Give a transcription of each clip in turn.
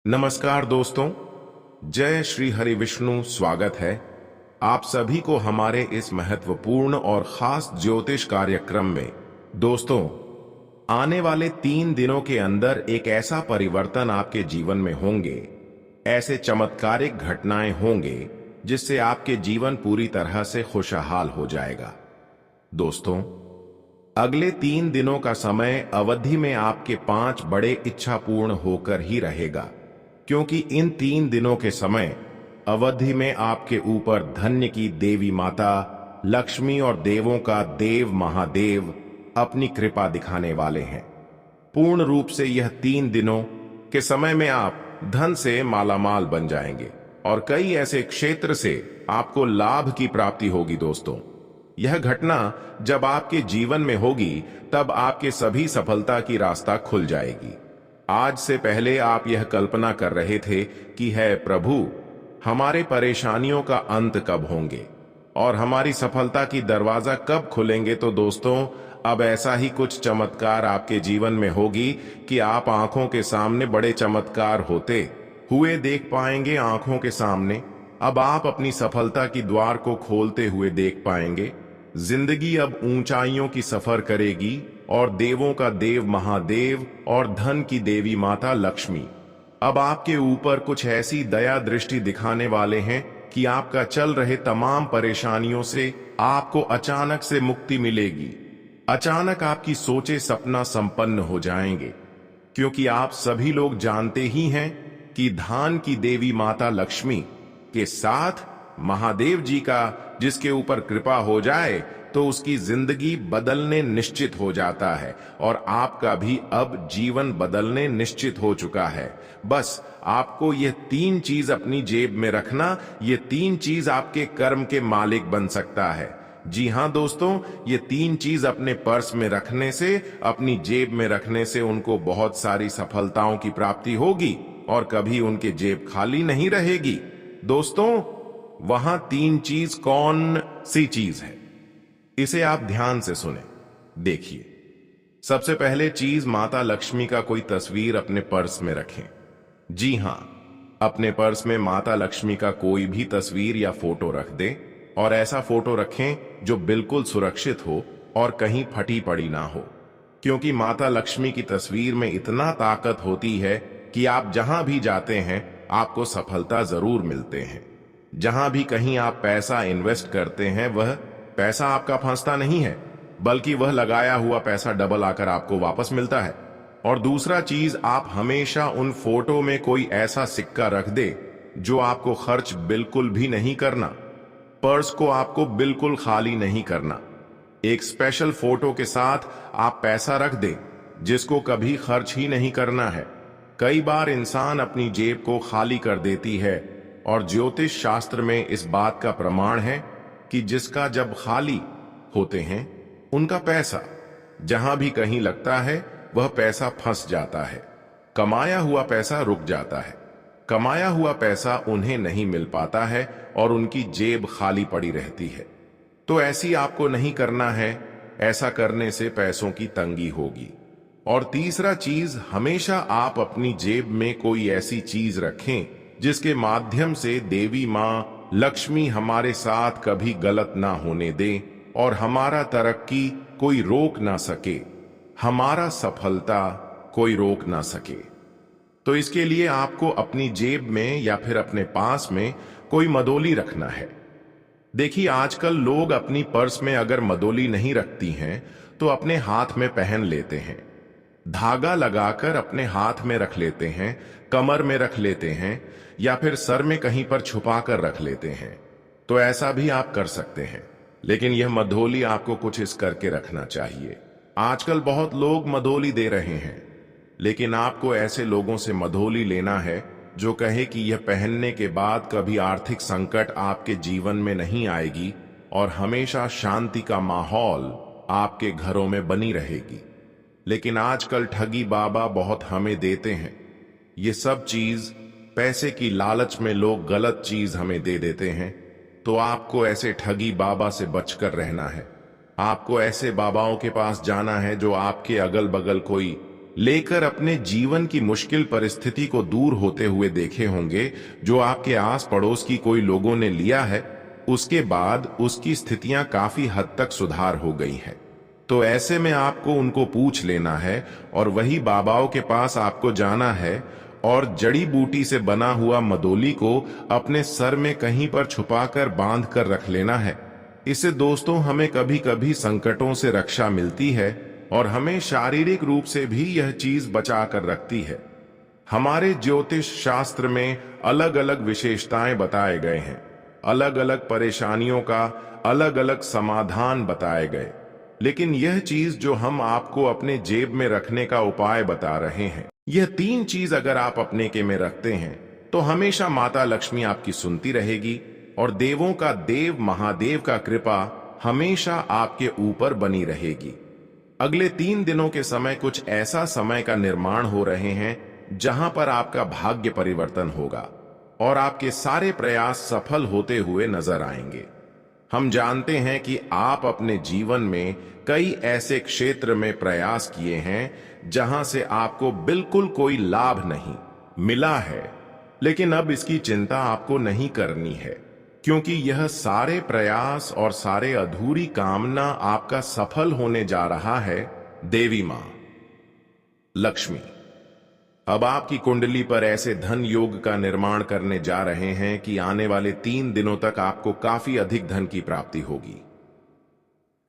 नमस्कार दोस्तों, जय श्री हरि विष्णु। स्वागत है आप सभी को हमारे इस महत्वपूर्ण और खास ज्योतिष कार्यक्रम में। दोस्तों, आने वाले 3 दिनों के अंदर एक ऐसा परिवर्तन आपके जीवन में होंगे, ऐसे चमत्कारिक घटनाएं होंगे जिससे आपके जीवन पूरी तरह से खुशहाल हो जाएगा। दोस्तों, अगले 3 दिनों का समय अवधि में आपके 5 बड़े इच्छा पूर्ण होकर ही रहेगा, क्योंकि इन 3 दिनों के समय अवधि में आपके ऊपर धन्य की देवी माता लक्ष्मी और देवों का देव महादेव अपनी कृपा दिखाने वाले हैं। पूर्ण रूप से यह 3 दिनों के समय में आप धन से मालामाल बन जाएंगे और कई ऐसे क्षेत्र से आपको लाभ की प्राप्ति होगी। दोस्तों, यह घटना जब आपके जीवन में होगी तब आपके सभी सफलता की रास्ता खुल जाएगी। आज से पहले आप यह कल्पना कर रहे थे कि है प्रभु, हमारे परेशानियों का अंत कब होंगे और हमारी सफलता की दरवाजा कब खुलेंगे। तो दोस्तों, अब ऐसा ही कुछ चमत्कार आपके जीवन में होगी कि आप आंखों के सामने बड़े चमत्कार होते हुए देख पाएंगे। आंखों के सामने अब आप अपनी सफलता की द्वार को खोलते हुए देख पाएंगे। जिंदगी अब ऊंचाइयों की सफर करेगी और देवों का देव महादेव और धन की देवी माता लक्ष्मी अब आपके ऊपर कुछ ऐसी दया दृष्टि दिखाने वाले हैं कि आपका चल रहे तमाम परेशानियों से आपको अचानक से मुक्ति मिलेगी। अचानक आपकी सोचे सपना संपन्न हो जाएंगे, क्योंकि आप सभी लोग जानते ही हैं कि धान की देवी माता लक्ष्मी के साथ महादेव जी का जिसके ऊपर कृपा हो जाए तो उसकी जिंदगी बदलने निश्चित हो जाता है और आपका भी अब जीवन बदलने निश्चित हो चुका है। बस आपको ये 3 चीज अपनी जेब में रखना, ये 3 चीज आपके कर्म के मालिक बन सकता है। जी हां दोस्तों, ये 3 चीज अपने पर्स में रखने से, अपनी जेब में रखने से उनको बहुत सारी सफलताओं की प्राप्ति होगी और कभी उनकी जेब खाली नहीं रहेगी। दोस्तों, वहां 3 चीज कौन सी चीज है, इसे आप ध्यान से सुने, देखिए। सबसे पहले चीज, माता लक्ष्मी का कोई तस्वीर अपने पर्स में रखें। जी हां, अपने पर्स में माता लक्ष्मी का कोई भी तस्वीर या फोटो रख दें और ऐसा फोटो रखें जो बिल्कुल सुरक्षित हो और कहीं फटी पड़ी ना हो, क्योंकि माता लक्ष्मी की तस्वीर में इतना ताकत होती है कि आप जहां भी जाते हैं आपको सफलता जरूर मिलते हैं। जहां भी कहीं आप पैसा इन्वेस्ट करते हैं, वह पैसा आपका फंसता नहीं है, बल्कि वह लगाया हुआ पैसा डबल आकर आपको वापस मिलता है। और दूसरा चीज, आप हमेशा उन फोटो में कोई ऐसा सिक्का रख दे जो आपको खर्च बिल्कुल भी नहीं करना। पर्स को आपको बिल्कुल खाली नहीं करना। एक स्पेशल फोटो के साथ आप पैसा रख दें जिसको कभी खर्च ही नहीं करना है। कई बार इंसान अपनी जेब को खाली कर देती है और ज्योतिष शास्त्र में इस बात का प्रमाण है कि जिसका जब खाली होते हैं उनका पैसा जहां भी कहीं लगता है वह पैसा फंस जाता है। कमाया हुआ पैसा रुक जाता है, कमाया हुआ पैसा उन्हें नहीं मिल पाता है और उनकी जेब खाली पड़ी रहती है। तो ऐसी आपको नहीं करना है, ऐसा करने से पैसों की तंगी होगी। और तीसरा चीज, हमेशा आप अपनी जेब में कोई ऐसी चीज रखें जिसके माध्यम से देवी मां लक्ष्मी हमारे साथ कभी गलत ना होने दे और हमारा तरक्की कोई रोक ना सके, हमारा सफलता कोई रोक ना सके। तो इसके लिए आपको अपनी जेब में या फिर अपने पास में कोई मदोली रखना है। देखिए, आजकल लोग अपनी पर्स में अगर मदोली नहीं रखती हैं तो अपने हाथ में पहन लेते हैं, धागा लगाकर अपने हाथ में रख लेते हैं, कमर में रख लेते हैं या फिर सर में कहीं पर छुपा कर रख लेते हैं। तो ऐसा भी आप कर सकते हैं, लेकिन यह मधोली आपको कुछ इस करके रखना चाहिए। आजकल बहुत लोग मधोली दे रहे हैं, लेकिन आपको ऐसे लोगों से मधोली लेना है जो कहे कि यह पहनने के बाद कभी आर्थिक संकट आपके जीवन में नहीं आएगी और हमेशा शांति का माहौल आपके घरों में बनी रहेगी। लेकिन आजकल ठगी बाबा बहुत हमें देते हैं। ये सब चीज पैसे की लालच में लोग गलत चीज हमें दे देते हैं। तो आपको ऐसे ठगी बाबा से बचकर रहना है। आपको ऐसे बाबाओं के पास जाना है जो आपके अगल बगल कोई लेकर अपने जीवन की मुश्किल परिस्थिति को दूर होते हुए देखे होंगे जो आपके आस पड़ोस की कोई लोगों ने लिया है, उसके बाद उसकी स्थितियां काफी हद तक सुधार हो गई हैं। तो ऐसे में आपको उनको पूछ लेना है और वही बाबाओं के पास आपको जाना है और जड़ी बूटी से बना हुआ मदोली को अपने सर में कहीं पर छुपाकर बांध कर रख लेना है। इससे दोस्तों हमें कभी कभी संकटों से रक्षा मिलती है और हमें शारीरिक रूप से भी यह चीज बचा कर रखती है। हमारे ज्योतिष शास्त्र में अलग अलग विशेषताएं बताए गए हैं, अलग अलग परेशानियों का अलग अलग समाधान बताए गए, लेकिन यह चीज जो हम आपको अपने जेब में रखने का उपाय बता रहे हैं, यह 3 चीज अगर आप अपने के में रखते हैं तो हमेशा माता लक्ष्मी आपकी सुनती रहेगी और देवों का देव महादेव का कृपा हमेशा आपके ऊपर बनी रहेगी। अगले 3 दिनों के समय कुछ ऐसा समय का निर्माण हो रहे हैं जहां पर आपका भाग्य परिवर्तन होगा और आपके सारे प्रयास सफल होते हुए नजर आएंगे। हम जानते हैं कि आप अपने जीवन में कई ऐसे क्षेत्र में प्रयास किए हैं जहां से आपको बिल्कुल कोई लाभ नहीं मिला है, लेकिन अब इसकी चिंता आपको नहीं करनी है, क्योंकि यह सारे प्रयास और सारे अधूरी कामना आपका सफल होने जा रहा है। देवी मां लक्ष्मी अब आपकी कुंडली पर ऐसे धन योग का निर्माण करने जा रहे हैं कि आने वाले 3 दिनों तक आपको काफी अधिक धन की प्राप्ति होगी।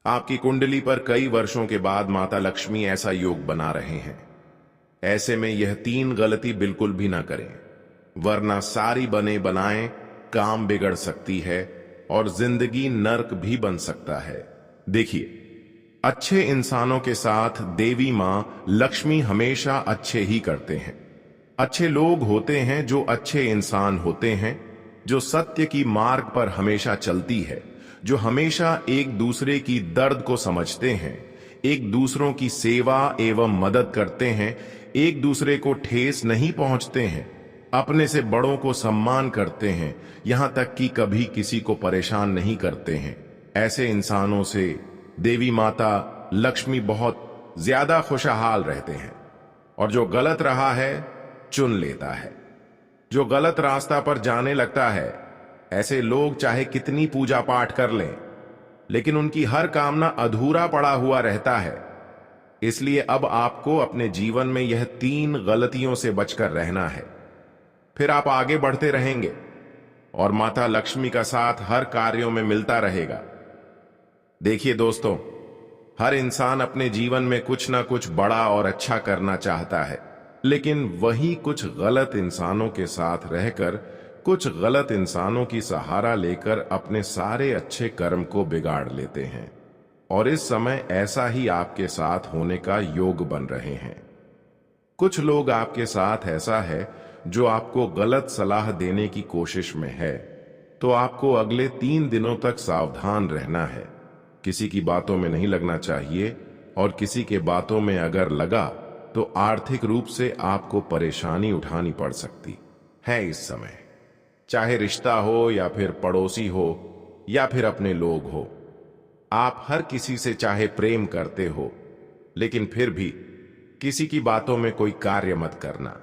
आपकी कुंडली पर कई वर्षों के बाद माता लक्ष्मी ऐसा योग बना रहे हैं। ऐसे में यह 3 गलती बिल्कुल भी ना करें, वरना सारी बने बनाए काम बिगड़ सकती है और जिंदगी नर्क भी बन सकता है। देखिए, अच्छे इंसानों के साथ देवी मां लक्ष्मी हमेशा अच्छे ही करते हैं। अच्छे लोग होते हैं जो अच्छे इंसान होते हैं, जो सत्य की मार्ग पर हमेशा चलती है, जो हमेशा एक दूसरे की दर्द को समझते हैं, एक दूसरों की सेवा एवं मदद करते हैं, एक दूसरे को ठेस नहीं पहुंचते हैं, अपने से बड़ों को सम्मान करते हैं, यहां तक कि कभी किसी को परेशान नहीं करते हैं। ऐसे इंसानों से देवी माता लक्ष्मी बहुत ज्यादा खुशहाल रहते हैं और जो गलत रहा है चुन लेता है, जो गलत रास्ता पर जाने लगता है, ऐसे लोग चाहे कितनी पूजा पाठ कर लें, लेकिन उनकी हर कामना अधूरा पड़ा हुआ रहता है। इसलिए अब आपको अपने जीवन में यह 3 गलतियों से बचकर रहना है, फिर आप आगे बढ़ते रहेंगे और माता लक्ष्मी का साथ हर कार्यों में मिलता रहेगा। देखिए दोस्तों, हर इंसान अपने जीवन में कुछ ना कुछ बड़ा और अच्छा करना चाहता है, लेकिन वही कुछ गलत इंसानों के साथ रहकर, कुछ गलत इंसानों की सहारा लेकर अपने सारे अच्छे कर्म को बिगाड़ लेते हैं। और इस समय ऐसा ही आपके साथ होने का योग बन रहे हैं। कुछ लोग आपके साथ ऐसा है जो आपको गलत सलाह देने की कोशिश में है, तो आपको अगले 3 दिनों तक सावधान रहना है। किसी की बातों में नहीं लगना चाहिए और किसी के बातों में अगर लगा तो आर्थिक रूप से आपको परेशानी उठानी पड़ सकती है इस समय। चाहे रिश्ता हो या फिर पड़ोसी हो या फिर अपने लोग हो, आप हर किसी से चाहे प्रेम करते हो, लेकिन फिर भी किसी की बातों में कोई कार्य मत करना।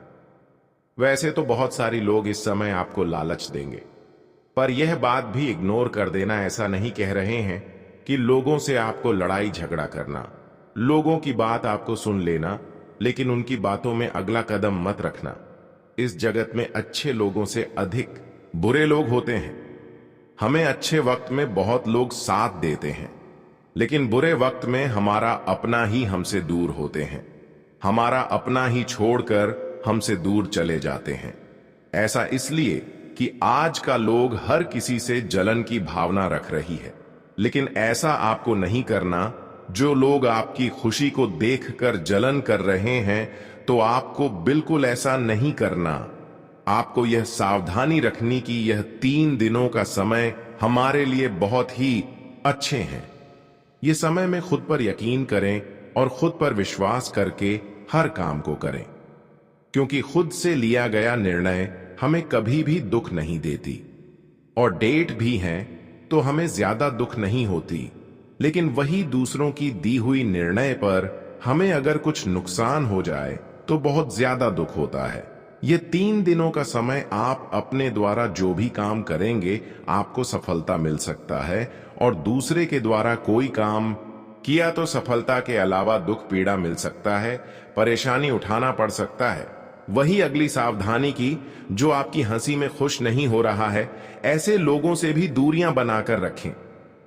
वैसे तो बहुत सारी लोग इस समय आपको लालच देंगे, पर यह बात भी इग्नोर कर देना। ऐसा नहीं कह रहे हैं कि लोगों से आपको लड़ाई झगड़ा करना, लोगों की बात आपको सुन लेना, लेकिन उनकी बातों में अगला कदम मत रखना। इस जगत में अच्छे लोगों से अधिक बुरे लोग होते हैं। हमें अच्छे वक्त में बहुत लोग साथ देते हैं, लेकिन बुरे वक्त में हमारा अपना ही हमसे दूर होते हैं, हमारा अपना ही छोड़कर हमसे दूर चले जाते हैं। ऐसा इसलिए कि आज का लोग हर किसी से जलन की भावना रख रही है, लेकिन ऐसा आपको नहीं करना। जो लोग आपकी खुशी को देखकर जलन कर रहे हैं, तो आपको बिल्कुल ऐसा नहीं करना। आपको यह सावधानी रखनी कि यह 3 दिनों का समय हमारे लिए बहुत ही अच्छे हैं। ये समय में खुद पर यकीन करें और खुद पर विश्वास करके हर काम को करें, क्योंकि खुद से लिया गया निर्णय हमें कभी भी दुख नहीं देती। और डेट भी है तो हमें ज्यादा दुख नहीं होती, लेकिन वही दूसरों की दी हुई निर्णय पर हमें अगर कुछ नुकसान हो जाए तो बहुत ज्यादा दुख होता है। ये 3 दिनों का समय आप अपने द्वारा जो भी काम करेंगे आपको सफलता मिल सकता है, और दूसरे के द्वारा कोई काम किया तो सफलता के अलावा दुख पीड़ा मिल सकता है, परेशानी उठाना पड़ सकता है। वही अगली सावधानी की, जो आपकी हंसी में खुश नहीं हो रहा है, ऐसे लोगों से भी दूरियां बनाकर रखें,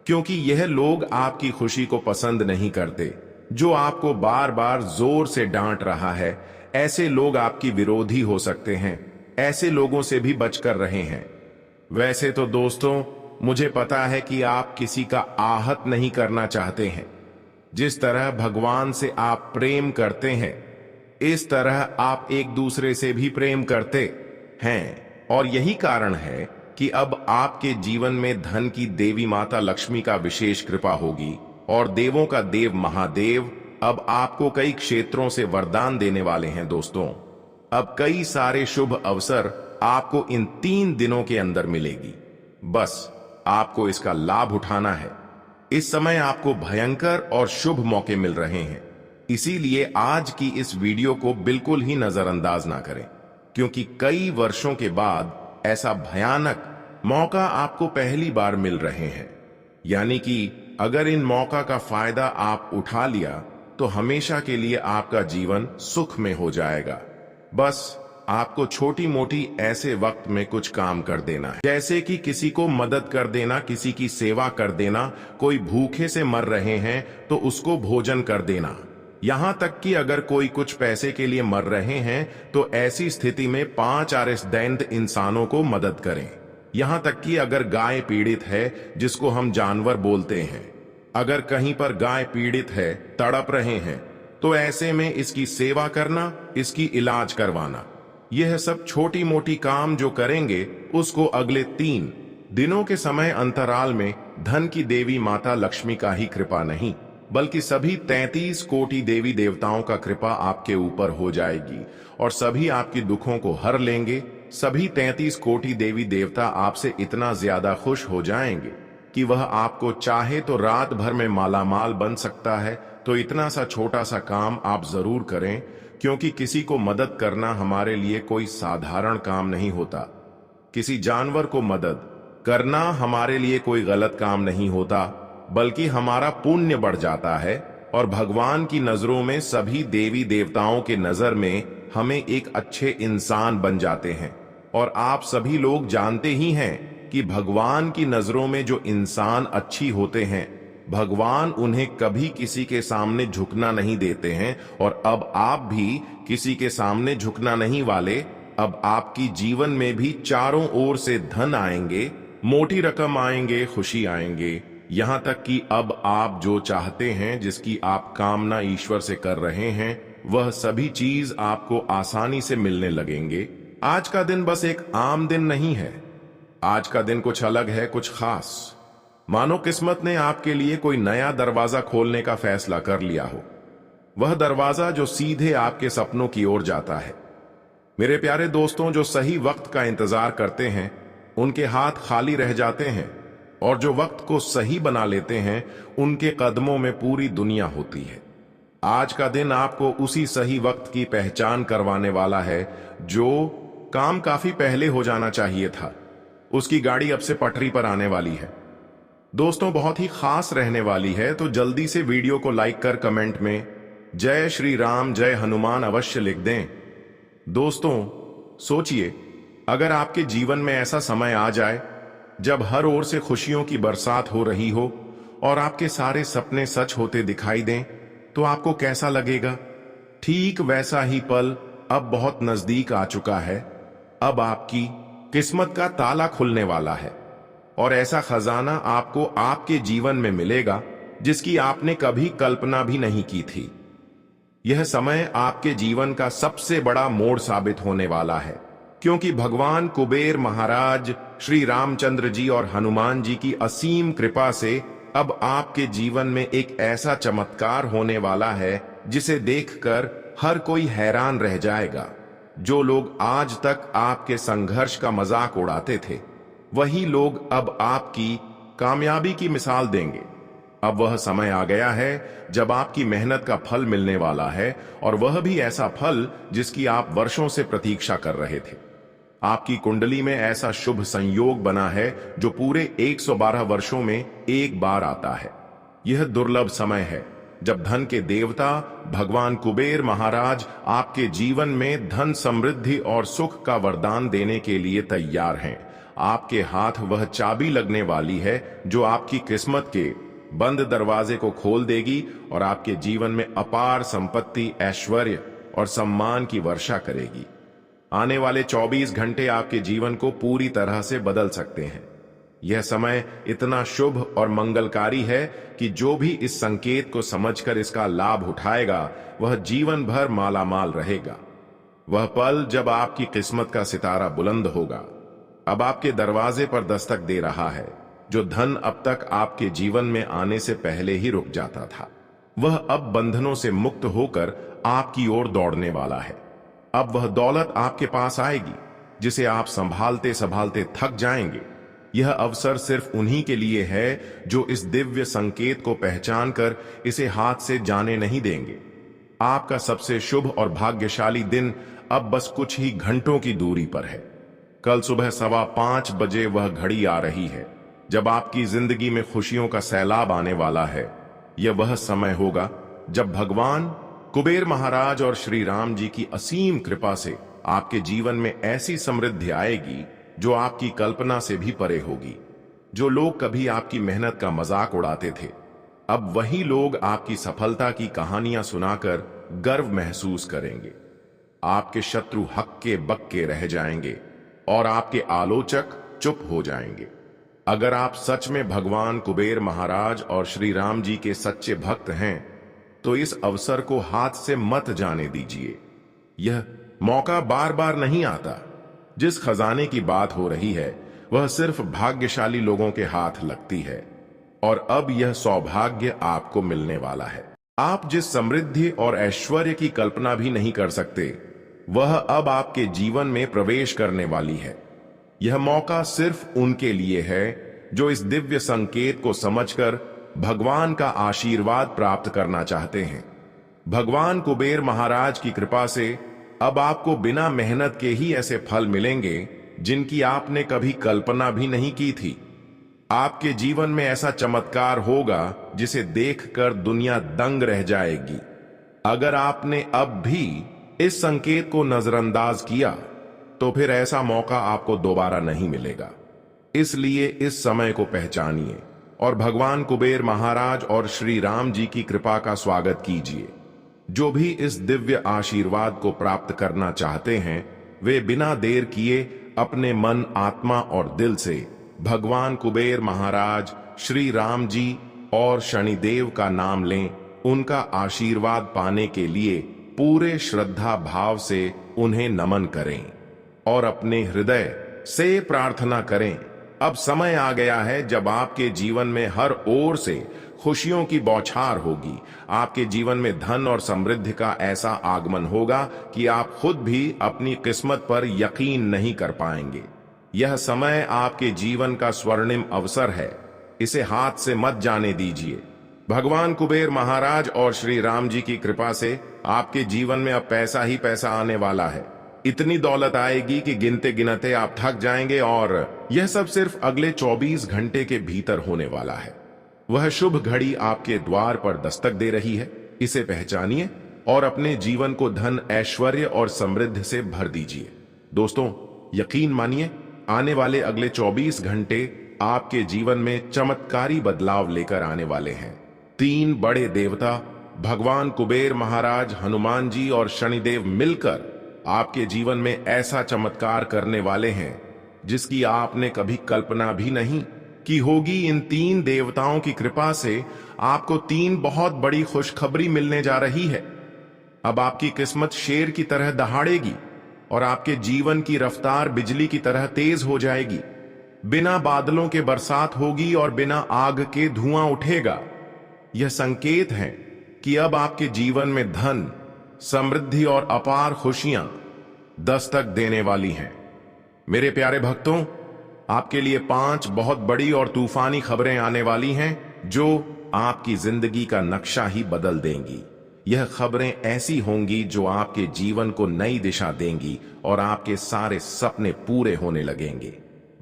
क्योंकि यह लोग आपकी खुशी को पसंद नहीं करते। जो आपको बार बार जोर से डांट रहा है, ऐसे लोग आपकी विरोधी हो सकते हैं। ऐसे लोगों से भी बचकर रहे हैं। वैसे तो दोस्तों, मुझे पता है कि आप किसी का आहत नहीं करना चाहते हैं। जिस तरह भगवान से आप प्रेम करते हैं, इस तरह आप एक दूसरे से भी प्रेम करते हैं, और यही कारण है कि अब आपके जीवन में धन की देवी माता लक्ष्मी का विशेष कृपा होगी, और देवों का देव महादेव अब आपको कई क्षेत्रों से वरदान देने वाले हैं। दोस्तों, अब कई सारे शुभ अवसर आपको इन 3 दिनों के अंदर मिलेगी। बस आपको इसका लाभ उठाना है। इस समय आपको भयंकर और शुभ मौके मिल रहे हैं, इसीलिए आज की इस वीडियो को बिल्कुल ही नजरअंदाज ना करें, क्योंकि कई वर्षों के बाद ऐसा भयानक मौका आपको पहली बार मिल रहे हैं। यानी कि अगर इन मौका का फायदा आप उठा लिया तो हमेशा के लिए आपका जीवन सुख में हो जाएगा। बस आपको छोटी मोटी ऐसे वक्त में कुछ काम कर देना है, जैसे कि किसी को मदद कर देना, किसी की सेवा कर देना, कोई भूखे से मर रहे हैं तो उसको भोजन कर देना। यहां तक कि अगर कोई कुछ पैसे के लिए मर रहे हैं तो ऐसी स्थिति में 5 आरिसदैन्त इंसानों को मदद करें। यहां तक कि अगर गाय पीड़ित है, जिसको हम जानवर बोलते हैं, अगर कहीं पर गाय पीड़ित है, तड़प रहे हैं, तो ऐसे में इसकी सेवा करना, इसकी इलाज करवाना, यह सब छोटी मोटी काम जो करेंगे उसको अगले 3 दिनों के समय अंतराल में धन की देवी माता लक्ष्मी का ही कृपा नहीं, बल्कि सभी 33 कोटि देवी देवताओं का कृपा आपके ऊपर हो जाएगी, और सभी आपकी दुखों को हर लेंगे। सभी 33 कोटि देवी देवता आपसे इतना ज्यादा खुश हो जाएंगे कि वह आपको चाहे तो रात भर में मालामाल बन सकता है। तो इतना सा छोटा सा काम आप जरूर करें, क्योंकि किसी को मदद करना हमारे लिए कोई साधारण काम नहीं होता। किसी जानवर को मदद करना हमारे लिए कोई गलत काम नहीं होता, बल्कि हमारा पुण्य बढ़ जाता है, और भगवान की नजरों में, सभी देवी देवताओं के नजर में हमें एक अच्छे इंसान बन जाते हैं। और आप सभी लोग जानते ही हैं कि भगवान की नजरों में जो इंसान अच्छी होते हैं, भगवान उन्हें कभी किसी के सामने झुकना नहीं देते हैं। और अब आप भी किसी के सामने झुकना नहीं वाले। अब आपकी जीवन में भी चारों ओर से धन आएंगे, मोटी रकम आएंगे, खुशी आएंगे, यहां तक कि अब आप जो चाहते हैं, जिसकी आप कामना ईश्वर से कर रहे हैं, वह सभी चीज आपको आसानी से मिलने लगेंगे। आज का दिन बस एक आम दिन नहीं है। आज का दिन कुछ अलग है, कुछ खास। मानो किस्मत ने आपके लिए कोई नया दरवाजा खोलने का फैसला कर लिया हो। वह दरवाजा जो सीधे आपके सपनों की ओर जाता है। मेरे प्यारे दोस्तों, जो सही वक्त का इंतजार करते हैं उनके हाथ खाली रह जाते हैं, और जो वक्त को सही बना लेते हैं उनके कदमों में पूरी दुनिया होती है। आज का दिन आपको उसी सही वक्त की पहचान करवाने वाला है। जो काम काफी पहले हो जाना चाहिए था, उसकी गाड़ी अब से पटरी पर आने वाली है। दोस्तों, बहुत ही खास रहने वाली है, तो जल्दी से वीडियो को लाइक कर कमेंट में जय श्री राम, जय हनुमान अवश्य लिख दें। दोस्तों, सोचिए, अगर आपके जीवन में ऐसा समय आ जाए जब हर ओर से खुशियों की बरसात हो रही हो और आपके सारे सपने सच होते दिखाई दें, तो आपको कैसा लगेगा? ठीक वैसा ही पल अब बहुत नजदीक आ चुका है। अब आपकी किस्मत का ताला खुलने वाला है, और ऐसा खजाना आपको आपके जीवन में मिलेगा जिसकी आपने कभी कल्पना भी नहीं की थी। यह समय आपके जीवन का सबसे बड़ा मोड़ साबित होने वाला है, क्योंकि भगवान कुबेर महाराज, श्री रामचंद्र जी और हनुमान जी की असीम कृपा से अब आपके जीवन में एक ऐसा चमत्कार होने वाला है जिसे देखकर हर कोई हैरान रह जाएगा। जो लोग आज तक आपके संघर्ष का मजाक उड़ाते थे, वही लोग अब आपकी कामयाबी की मिसाल देंगे। अब वह समय आ गया है जब आपकी मेहनत का फल मिलने वाला है, और वह भी ऐसा फल जिसकी आप वर्षों से प्रतीक्षा कर रहे थे। आपकी कुंडली में ऐसा शुभ संयोग बना है जो पूरे 112 वर्षों में एक बार आता है। यह दुर्लभ समय है जब धन के देवता भगवान कुबेर महाराज आपके जीवन में धन, समृद्धि और सुख का वरदान देने के लिए तैयार हैं। आपके हाथ वह चाबी लगने वाली है जो आपकी किस्मत के बंद दरवाजे को खोल देगी और आपके जीवन में अपार संपत्ति, ऐश्वर्य और सम्मान की वर्षा करेगी। आने वाले 24 घंटे आपके जीवन को पूरी तरह से बदल सकते हैं। यह समय इतना शुभ और मंगलकारी है कि जो भी इस संकेत को समझकर इसका लाभ उठाएगा वह जीवन भर मालामाल रहेगा। वह पल जब आपकी किस्मत का सितारा बुलंद होगा अब आपके दरवाजे पर दस्तक दे रहा है। जो धन अब तक आपके जीवन में आने से पहले ही रुक जाता था, वह अब बंधनों से मुक्त होकर आपकी ओर दौड़ने वाला है। अब वह दौलत आपके पास आएगी जिसे आप संभालते संभालते थक जाएंगे। यह अवसर सिर्फ उन्हीं के लिए है जो इस दिव्य संकेत को पहचान कर इसे हाथ से जाने नहीं देंगे। आपका सबसे शुभ और भाग्यशाली दिन अब बस कुछ ही घंटों की दूरी पर है। कल सुबह 5:15 बजे वह घड़ी आ रही है जब आपकी जिंदगी में खुशियों का सैलाब आने वाला है। यह वह समय होगा जब भगवान कुबेर महाराज और श्री राम जी की असीम कृपा से आपके जीवन में ऐसी समृद्धि आएगी जो आपकी कल्पना से भी परे होगी। जो लोग कभी आपकी मेहनत का मजाक उड़ाते थे, अब वही लोग आपकी सफलता की कहानियां सुनाकर गर्व महसूस करेंगे। आपके शत्रु हक्के बक्के रह जाएंगे और आपके आलोचक चुप हो जाएंगे। अगर आप सच में भगवान कुबेर महाराज और श्री राम जी के सच्चे भक्त हैं तो इस अवसर को हाथ से मत जाने दीजिए। यह मौका बार बार नहीं आता। जिस खजाने की बात हो रही है वह सिर्फ भाग्यशाली लोगों के हाथ लगती है, और अब यह सौभाग्य आपको मिलने वाला है। आप जिस समृद्धि और ऐश्वर्य की कल्पना भी नहीं कर सकते वह अब आपके जीवन में प्रवेश करने वाली है। यह मौका सिर्फ उनके लिए है जो इस दिव्य संकेत को समझकर भगवान का आशीर्वाद प्राप्त करना चाहते हैं। भगवान कुबेर महाराज की कृपा से अब आपको बिना मेहनत के ही ऐसे फल मिलेंगे जिनकी आपने कभी कल्पना भी नहीं की थी। आपके जीवन में ऐसा चमत्कार होगा जिसे देखकर दुनिया दंग रह जाएगी। अगर आपने अब भी इस संकेत को नजरअंदाज किया तो फिर ऐसा मौका आपको दोबारा नहीं मिलेगा। इसलिए इस समय को पहचानिए और भगवान कुबेर महाराज और श्री राम जी की कृपा का स्वागत कीजिए। जो भी इस दिव्य आशीर्वाद को प्राप्त करना चाहते हैं वे बिना देर किए अपने मन, आत्मा और दिल से भगवान कुबेर महाराज, श्री राम जी और शनिदेव का नाम लें। उनका आशीर्वाद पाने के लिए पूरे श्रद्धा भाव से उन्हें नमन करें और अपने हृदय से प्रार्थना करें। अब समय आ गया है जब आपके जीवन में हर ओर से खुशियों की बौछार होगी। आपके जीवन में धन और समृद्धि का ऐसा आगमन होगा कि आप खुद भी अपनी किस्मत पर यकीन नहीं कर पाएंगे। यह समय आपके जीवन का स्वर्णिम अवसर है, इसे हाथ से मत जाने दीजिए। भगवान कुबेर महाराज और श्री राम जी की कृपा से आपके जीवन में अब पैसा ही पैसा आने वाला है। इतनी दौलत आएगी कि गिनते गिनते आप थक जाएंगे, और यह सब सिर्फ अगले 24 घंटे के भीतर होने वाला है। वह शुभ घड़ी आपके द्वार पर दस्तक दे रही है। इसे पहचानिए और अपने जीवन को धन, ऐश्वर्य और समृद्धि से भर दीजिए। दोस्तों, यकीन मानिए, आने वाले अगले 24 घंटे आपके जीवन में चमत्कारी बदलाव लेकर आने वाले हैं। 3 बड़े देवता भगवान कुबेर महाराज, हनुमान जी और शनिदेव मिलकर आपके जीवन में ऐसा चमत्कार करने वाले हैं जिसकी आपने कभी कल्पना भी नहीं की होगी। इन 3 देवताओं की कृपा से आपको 3 बहुत बड़ी खुशखबरी मिलने जा रही है। अब आपकी किस्मत शेर की तरह दहाड़ेगी और आपके जीवन की रफ्तार बिजली की तरह तेज हो जाएगी। बिना बादलों के बरसात होगी और बिना आग के धुआं उठेगा। यह संकेत है कि अब आपके जीवन में धन, समृद्धि और अपार खुशियां दस्तक देने वाली हैं। मेरे प्यारे भक्तों, आपके लिए 5 बहुत बड़ी और तूफानी खबरें आने वाली हैं जो आपकी जिंदगी का नक्शा ही बदल देंगी। यह खबरें ऐसी होंगी जो आपके जीवन को नई दिशा देंगी और आपके सारे सपने पूरे होने लगेंगे।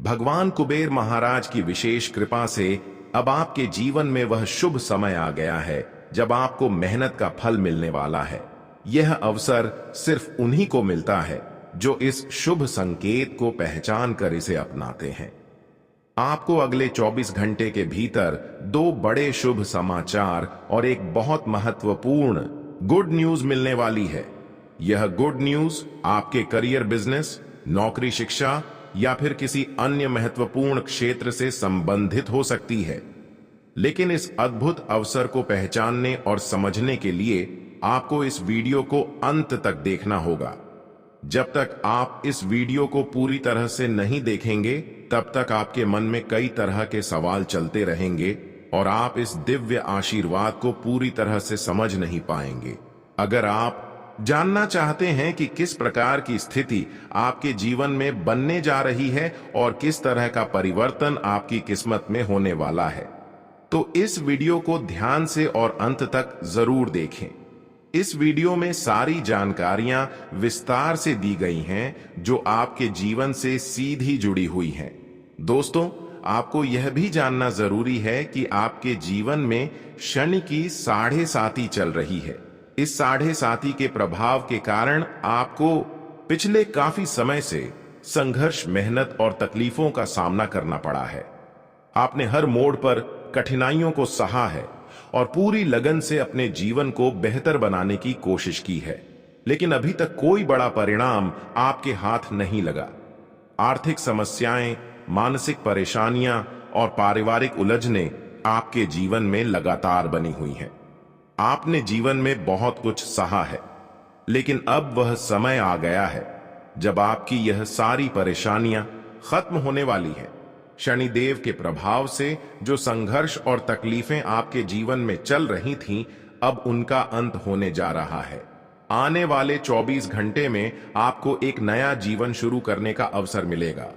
भगवान कुबेर महाराज की विशेष कृपा से अब आपके जीवन में वह शुभ समय आ गया है जब आपको मेहनत का फल मिलने वाला है। यह अवसर सिर्फ उन्हीं को मिलता है जो इस शुभ संकेत को पहचान कर इसे अपनाते हैं। आपको अगले 24 घंटे के भीतर 2 बड़े शुभ समाचार और एक बहुत महत्वपूर्ण गुड न्यूज मिलने वाली है। यह गुड न्यूज आपके करियर, बिजनेस, नौकरी, शिक्षा या फिर किसी अन्य महत्वपूर्ण क्षेत्र से संबंधित हो सकती है। लेकिन इस अद्भुत अवसर को पहचानने और समझने के लिए आपको इस वीडियो को अंत तक देखना होगा। जब तक आप इस वीडियो को पूरी तरह से नहीं देखेंगे तब तक आपके मन में कई तरह के सवाल चलते रहेंगे और आप इस दिव्य आशीर्वाद को पूरी तरह से समझ नहीं पाएंगे। अगर आप जानना चाहते हैं कि किस प्रकार की स्थिति आपके जीवन में बनने जा रही है और किस तरह का परिवर्तन आपकी किस्मत में होने वाला है, तो इस वीडियो को ध्यान से और अंत तक जरूर देखें। इस वीडियो में सारी जानकारियां विस्तार से दी गई हैं जो आपके जीवन से सीधी जुड़ी हुई हैं। दोस्तों, आपको यह भी जानना जरूरी है कि आपके जीवन में शनि की 7.5 चल रही है। इस 7.5 के प्रभाव के कारण आपको पिछले काफी समय से संघर्ष, मेहनत और तकलीफों का सामना करना पड़ा है। आपने हर मोड़ पर कठिनाइयों को सहा है और पूरी लगन से अपने जीवन को बेहतर बनाने की कोशिश की है, लेकिन अभी तक कोई बड़ा परिणाम आपके हाथ नहीं लगा। आर्थिक समस्याएं, मानसिक परेशानियां और पारिवारिक उलझनें आपके जीवन में लगातार बनी हुई हैं। आपने जीवन में बहुत कुछ सहा है, लेकिन अब वह समय आ गया है जब आपकी यह सारी परेशानियां खत्म होने वाली है। शनिदेव के प्रभाव से जो संघर्ष और तकलीफें आपके जीवन में चल रही थीं, अब उनका अंत होने जा रहा है। आने वाले 24 घंटे में आपको एक नया जीवन शुरू करने का अवसर मिलेगा।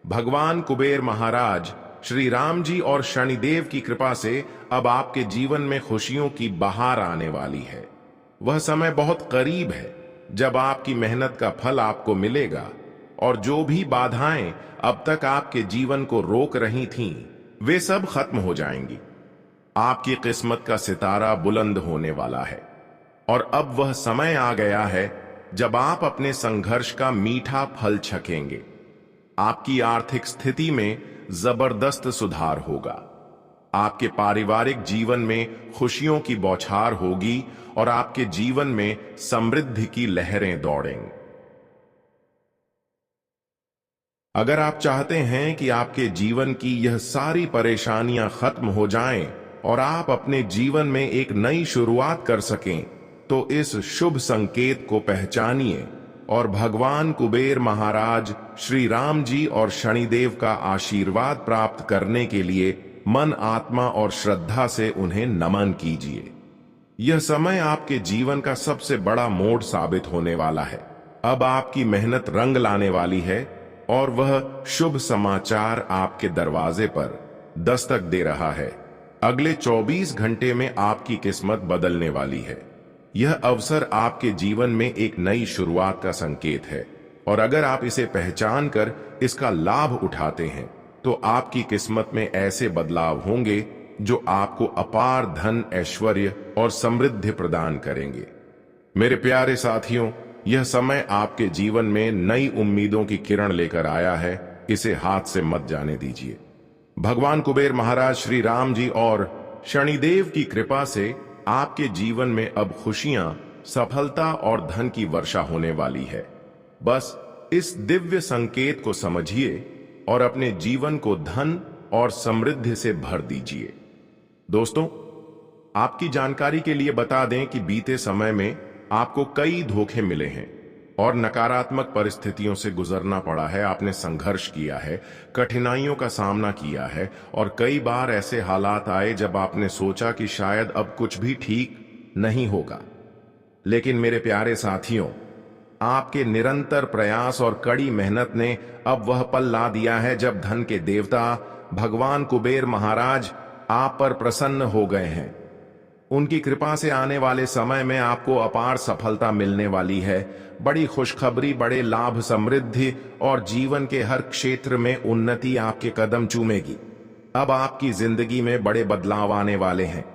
भगवान कुबेर महाराज, श्री राम जी और शनिदेव की कृपा से अब आपके जीवन में खुशियों की बहार आने वाली है। वह समय बहुत करीब है जब आपकी मेहनत का फल आपको मिलेगा और जो भी बाधाएं अब तक आपके जीवन को रोक रही थीं, वे सब खत्म हो जाएंगी। आपकी किस्मत का सितारा बुलंद होने वाला है और अब वह समय आ गया है जब आप अपने संघर्ष का मीठा फल चखेंगे। आपकी आर्थिक स्थिति में जबरदस्त सुधार होगा। आपके पारिवारिक जीवन में खुशियों की बौछार होगी और आपके जीवन में समृद्धि की लहरें दौड़ेंगी। अगर आप चाहते हैं कि आपके जीवन की यह सारी परेशानियां खत्म हो जाएं और आप अपने जीवन में एक नई शुरुआत कर सकें, तो इस शुभ संकेत को पहचानिए और भगवान कुबेर महाराज, श्री राम जी और शनिदेव का आशीर्वाद प्राप्त करने के लिए मन, आत्मा और श्रद्धा से उन्हें नमन कीजिए। यह समय आपके जीवन का सबसे बड़ा मोड़ साबित होने वाला है। अब आपकी मेहनत रंग लाने वाली है और वह शुभ समाचार आपके दरवाजे पर दस्तक दे रहा है। अगले 24 घंटे में आपकी किस्मत बदलने वाली है। यह अवसर आपके जीवन में एक नई शुरुआत का संकेत है और अगर आप इसे पहचान कर इसका लाभ उठाते हैं, तो आपकी किस्मत में ऐसे बदलाव होंगे जो आपको अपार धन, ऐश्वर्य और समृद्धि प्रदान करेंगे। मेरे प्यारे साथियों, यह समय आपके जीवन में नई उम्मीदों की किरण लेकर आया है। इसे हाथ से मत जाने दीजिए। भगवान कुबेर महाराज, श्री राम जी और शनिदेव की कृपा से आपके जीवन में अब खुशियां, सफलता और धन की वर्षा होने वाली है। बस इस दिव्य संकेत को समझिए और अपने जीवन को धन और समृद्धि से भर दीजिए। दोस्तों, आपकी जानकारी के लिए बता दें कि बीते समय में आपको कई धोखे मिले हैं और नकारात्मक परिस्थितियों से गुजरना पड़ा है। आपने संघर्ष किया है, कठिनाइयों का सामना किया है और कई बार ऐसे हालात आए जब आपने सोचा कि शायद अब कुछ भी ठीक नहीं होगा। लेकिन मेरे प्यारे साथियों, आपके निरंतर प्रयास और कड़ी मेहनत ने अब वह पल ला दिया है जब धन के देवता भगवान कुबेर महाराज आप पर प्रसन्न हो गए हैं। उनकी कृपा से आने वाले समय में आपको अपार सफलता मिलने वाली है। बड़ी खुशखबरी, बड़े लाभ, समृद्धि और जीवन के हर क्षेत्र में उन्नति आपके कदम चूमेगी। अब आपकी जिंदगी में बड़े बदलाव आने वाले हैं।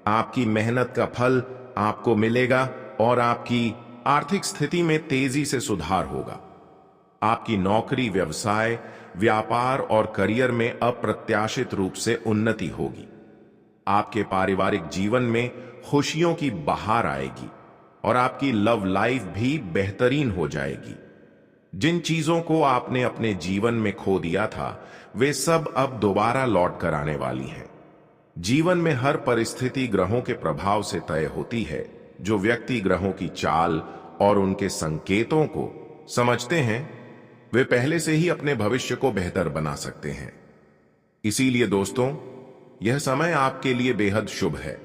आपकी मेहनत का फल आपको मिलेगा और आपकी आर्थिक स्थिति में तेजी से सुधार होगा। आपकी नौकरी, व्यवसाय, व्यापार और करियर में अप्रत्याशित रूप से उन्नति होगी। आपके पारिवारिक जीवन में खुशियों की बहार आएगी और आपकी लव लाइफ भी बेहतरीन हो जाएगी। जिन चीजों को आपने अपने जीवन में खो दिया था, वे सब अब दोबारा लौट कर आने वाली हैं। जीवन में हर परिस्थिति ग्रहों के प्रभाव से तय होती है। जो व्यक्ति ग्रहों की चाल और उनके संकेतों को समझते हैं, वे पहले से ही अपने भविष्य को बेहतर बना सकते हैं। इसीलिए दोस्तों, यह समय आपके लिए बेहद शुभ है।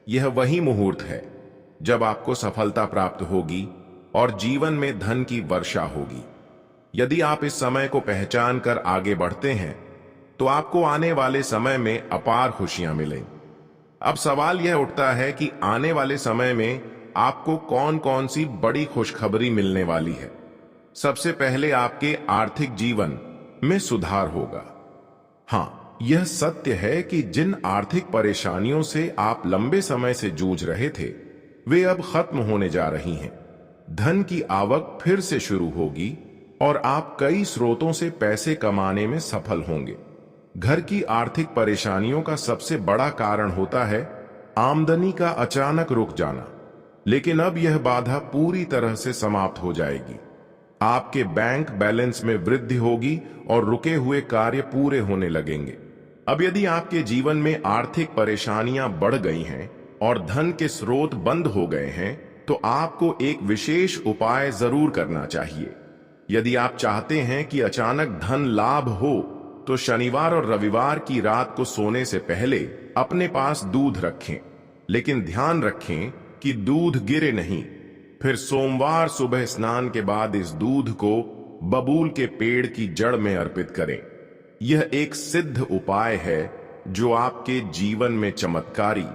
यह वही मुहूर्त है जब आपको सफलता प्राप्त होगी और जीवन में धन की वर्षा होगी। यदि आप इस समय को पहचान कर आगे बढ़ते हैं, तो आपको आने वाले समय में अपार खुशियां मिलेंगी। अब सवाल यह उठता है कि आने वाले समय में आपको कौन कौन सी बड़ी खुशखबरी मिलने वाली है। सबसे पहले आपके आर्थिक जीवन में सुधार होगा। हाँ, यह सत्य है कि जिन आर्थिक परेशानियों से आप लंबे समय से जूझ रहे थे, वे अब खत्म होने जा रही हैं। धन की आवक फिर से शुरू होगी और आप कई स्रोतों से पैसे कमाने में सफल होंगे। घर की आर्थिक परेशानियों का सबसे बड़ा कारण होता है आमदनी का अचानक रुक जाना, लेकिन अब यह बाधा पूरी तरह से समाप्त हो जाएगी। आपके बैंक बैलेंस में वृद्धि होगी और रुके हुए कार्य पूरे होने लगेंगे। अब यदि आपके जीवन में आर्थिक परेशानियां बढ़ गई हैं और धन के स्रोत बंद हो गए हैं, तो आपको एक विशेष उपाय जरूर करना चाहिए। यदि आप चाहते हैं कि अचानक धन लाभ हो, तो शनिवार और रविवार की रात को सोने से पहले अपने पास दूध रखें, लेकिन ध्यान रखें कि दूध गिरे नहीं। फिर सोमवार सुबह स्नान के बाद इस दूध को बबूल के पेड़ की जड़ में अर्पित करें। यह एक सिद्ध उपाय है जो आपके जीवन में चमत्कारी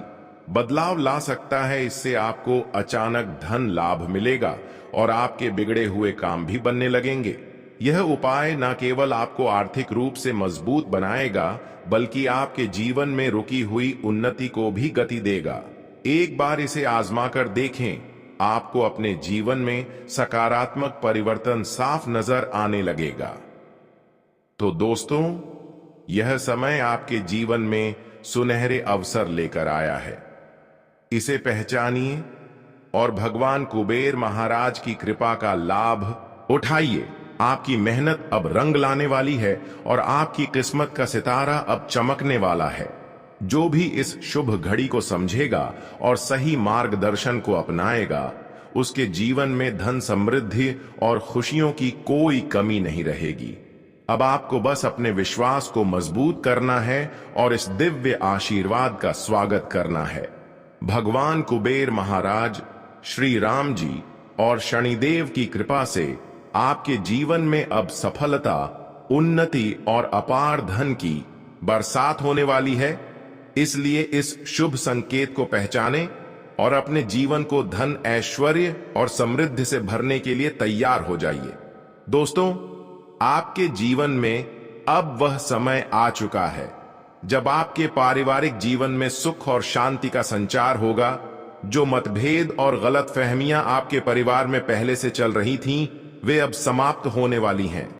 बदलाव ला सकता है। इससे आपको अचानक धन लाभ मिलेगा और आपके बिगड़े हुए काम भी बनने लगेंगे। यह उपाय न केवल आपको आर्थिक रूप से मजबूत बनाएगा, बल्कि आपके जीवन में रुकी हुई उन्नति को भी गति देगा। एक बार इसे आजमा कर देखें, आपको अपने जीवन में सकारात्मक परिवर्तन साफ नजर आने लगेगा। तो दोस्तों, यह समय आपके जीवन में सुनहरे अवसर लेकर आया है। इसे पहचानिए और भगवान कुबेर महाराज की कृपा का लाभ उठाइए। आपकी मेहनत अब रंग लाने वाली है और आपकी किस्मत का सितारा अब चमकने वाला है। जो भी इस शुभ घड़ी को समझेगा और सही मार्गदर्शन को अपनाएगा, उसके जीवन में धन, समृद्धि और खुशियों की कोई कमी नहीं रहेगी। अब आपको बस अपने विश्वास को मजबूत करना है और इस दिव्य आशीर्वाद का स्वागत करना है। भगवान कुबेर महाराज, श्री राम जी और शनिदेव की कृपा से आपके जीवन में अब सफलता, उन्नति और अपार धन की बरसात होने वाली है। इसलिए इस शुभ संकेत को पहचानें और अपने जीवन को धन, ऐश्वर्य और समृद्धि से भरने के लिए तैयार हो जाइए। दोस्तों, आपके जीवन में अब वह समय आ चुका है जब आपके पारिवारिक जीवन में सुख और शांति का संचार होगा। जो मतभेद और गलतफहमियां आपके परिवार में पहले से चल रही थीं, वे अब समाप्त होने वाली हैं।